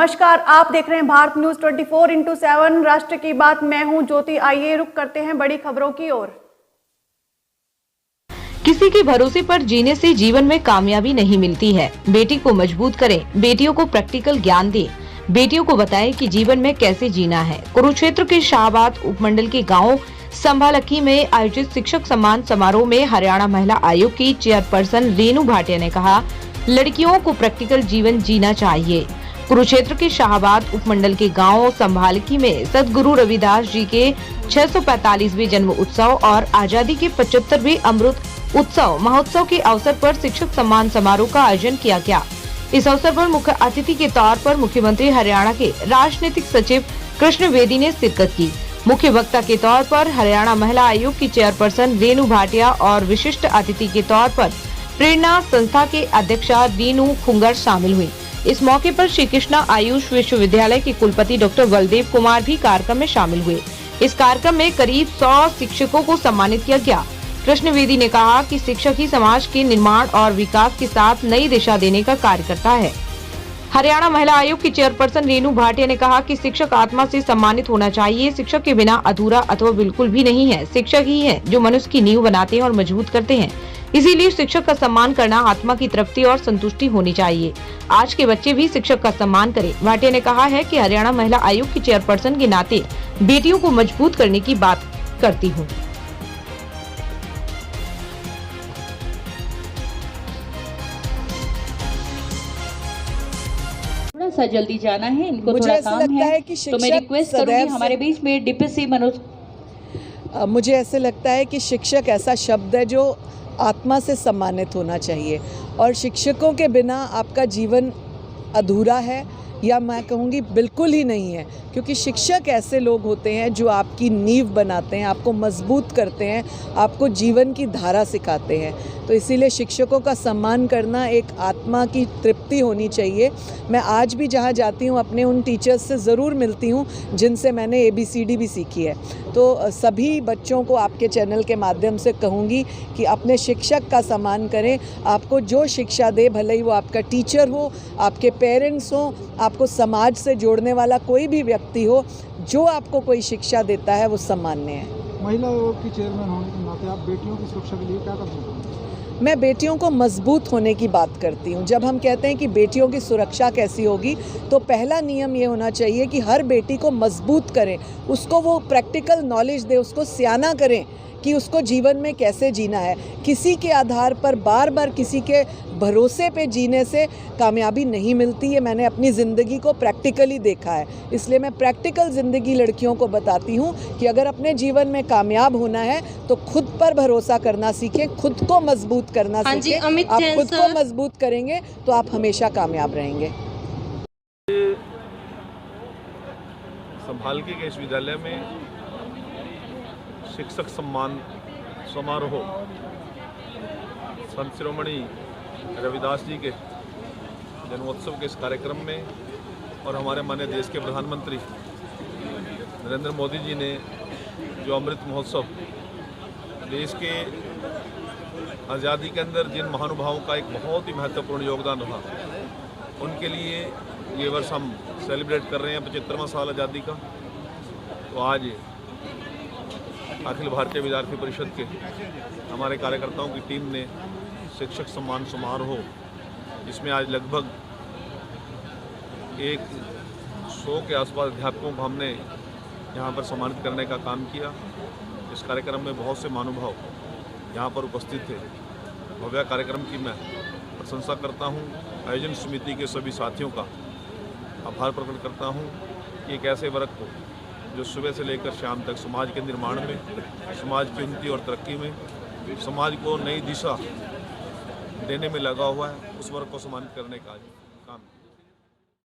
नमस्कार, आप देख रहे हैं भारत न्यूज 24x7 राष्ट्र की बात। मैं हूं ज्योति। आइए रुक करते हैं बड़ी खबरों की ओर। किसी के भरोसे पर जीने से जीवन में कामयाबी नहीं मिलती है। बेटी को मजबूत करें, बेटियों को प्रैक्टिकल ज्ञान दें, बेटियों को बताएं कि जीवन में कैसे जीना है। कुरुक्षेत्र के शाहबाद उपमंडल के गांव संभालखी में आयोजित शिक्षक सम्मान समारोह में हरियाणा महिला आयोग की चेयरपर्सन रेनू भाटिया ने कहा, लड़कियों को प्रैक्टिकल जीवन जीना चाहिए। कुरुक्षेत्र के शाहबाद उपमंडल के गांव संभालखी में सदगुरु रविदास जी के 645वें जन्म उत्सव और आजादी के 75वें अमृत उत्सव महोत्सव के अवसर पर शिक्षक सम्मान समारोह का आयोजन किया गया। इस अवसर पर मुख्य अतिथि के तौर पर मुख्यमंत्री हरियाणा के राजनीतिक सचिव कृष्ण बेदी ने शिरकत की। मुख्य वक्ता के तौर पर हरियाणा महिला आयोग की चेयरपर्सन रेनू भाटिया और विशिष्ट अतिथि के तौर पर प्रेरणा संस्था के अध्यक्षा रीनू खुंगर शामिल हुई। इस मौके पर श्री कृष्णा आयुष विश्वविद्यालय के कुलपति डॉक्टर बलदेव कुमार भी कार्यक्रम में शामिल हुए। इस कार्यक्रम में करीब 100 शिक्षकों को सम्मानित किया गया। कृष्ण बेदी ने कहा कि शिक्षक ही समाज के निर्माण और विकास के साथ नई दिशा देने का कार्य करता है। हरियाणा महिला आयोग की चेयरपर्सन रेनू भाटिया ने कहा कि शिक्षक आत्मा से सम्मानित होना चाहिए। शिक्षक के बिना अधूरा अथवा बिल्कुल भी नहीं है। शिक्षक ही है जो मनुष्य की नींव बनाते हैं और मजबूत करते हैं। इसीलिए शिक्षक का सम्मान करना आत्मा की तृप्ति और संतुष्टि होनी चाहिए। आज के बच्चे भी शिक्षक का सम्मान करें। भाटिया ने कहा है कि हरियाणा महिला आयोग की चेयरपर्सन के नाते बेटियों को मजबूत करने की बात करती हूँ। थोड़ा सा जल्दी जाना है, इनको थोड़ा काम है, तो मैं रिक्वेस्ट करूंगी हमारे बीच में डीपीसी मनोज। मुझे ऐसे लगता है कि शिक्षक ऐसा शब्द है जो आत्मा से सम्मानित होना चाहिए और शिक्षकों के बिना आपका जीवन अधूरा है या मैं कहूँगी बिल्कुल ही नहीं है, क्योंकि शिक्षक ऐसे लोग होते हैं जो आपकी नींव बनाते हैं, आपको मजबूत करते हैं, आपको जीवन की धारा सिखाते हैं। तो इसीलिए शिक्षकों का सम्मान करना एक आत्मा की तृप्ति होनी चाहिए। मैं आज भी जहाँ जाती हूँ अपने उन टीचर्स से ज़रूर मिलती हूँ जिनसे मैंने ABCD भी सीखी है। तो सभी बच्चों को आपके चैनल के माध्यम से कहूँगी कि अपने शिक्षक का सम्मान करें। आपको जो शिक्षा दे, भले ही वो आपका टीचर हो, आपके पेरेंट्स हो, आपको समाज से जोड़ने वाला कोई भी व्यक्ति हो, जो आपको कोई शिक्षा देता है वो सम्मान्य है। महिला आयोग की चेयरमैन होने के नाते आप बेटियों की सुरक्षा के लिए क्या कर सकते हैं? मैं बेटियों को मजबूत होने की बात करती हूँ। जब हम कहते हैं कि बेटियों की सुरक्षा कैसी होगी, तो पहला नियम ये होना चाहिए कि हर बेटी को मजबूत करें, उसको वो प्रैक्टिकल नॉलेज दे, उसको सियाना करें कि उसको जीवन में कैसे जीना है। किसी के आधार पर बार बार किसी के भरोसे पे जीने से कामयाबी नहीं मिलती है। मैंने अपनी ज़िंदगी को प्रैक्टिकली देखा है, इसलिए मैं प्रैक्टिकल ज़िंदगी लड़कियों को बताती हूँ कि अगर अपने जीवन में कामयाब होना है तो खुद पर भरोसा करना सीखें, खुद को मजबूत करना सीखें। आप खुद को मजबूत करेंगे तो आप हमेशा कामयाब रहेंगे। संभालखी के इस विद्यालय में शिक्षक सम्मान समारोह संत शिरोमणि रविदास जी के जन्मोत्सव के इस कार्यक्रम में और हमारे माननीय देश के प्रधानमंत्री नरेंद्र मोदी जी ने जो अमृत महोत्सव देश के आज़ादी के अंदर जिन महानुभावों का एक बहुत ही महत्वपूर्ण योगदान रहा, उनके लिए ये वर्ष हम सेलिब्रेट कर रहे हैं 75वां साल आज़ादी का। तो आज अखिल भारतीय विद्यार्थी परिषद के हमारे कार्यकर्ताओं की टीम ने शिक्षक सम्मान समारोह, जिसमें आज लगभग 100 के आसपास अध्यापकों को हमने यहाँ पर सम्मानित करने का काम किया। इस कार्यक्रम में बहुत से महानुभाव यहाँ पर उपस्थित थे। भव्य कार्यक्रम की मैं प्रशंसा करता हूँ। आयोजन समिति के सभी साथियों का आभार प्रकट करता हूँ कि एक ऐसे वर्ग को जो सुबह से लेकर शाम तक समाज के निर्माण में, समाज की उन्नति और तरक्की में, समाज को नई दिशा देने में लगा हुआ है, उस वर्ग को सम्मानित करने का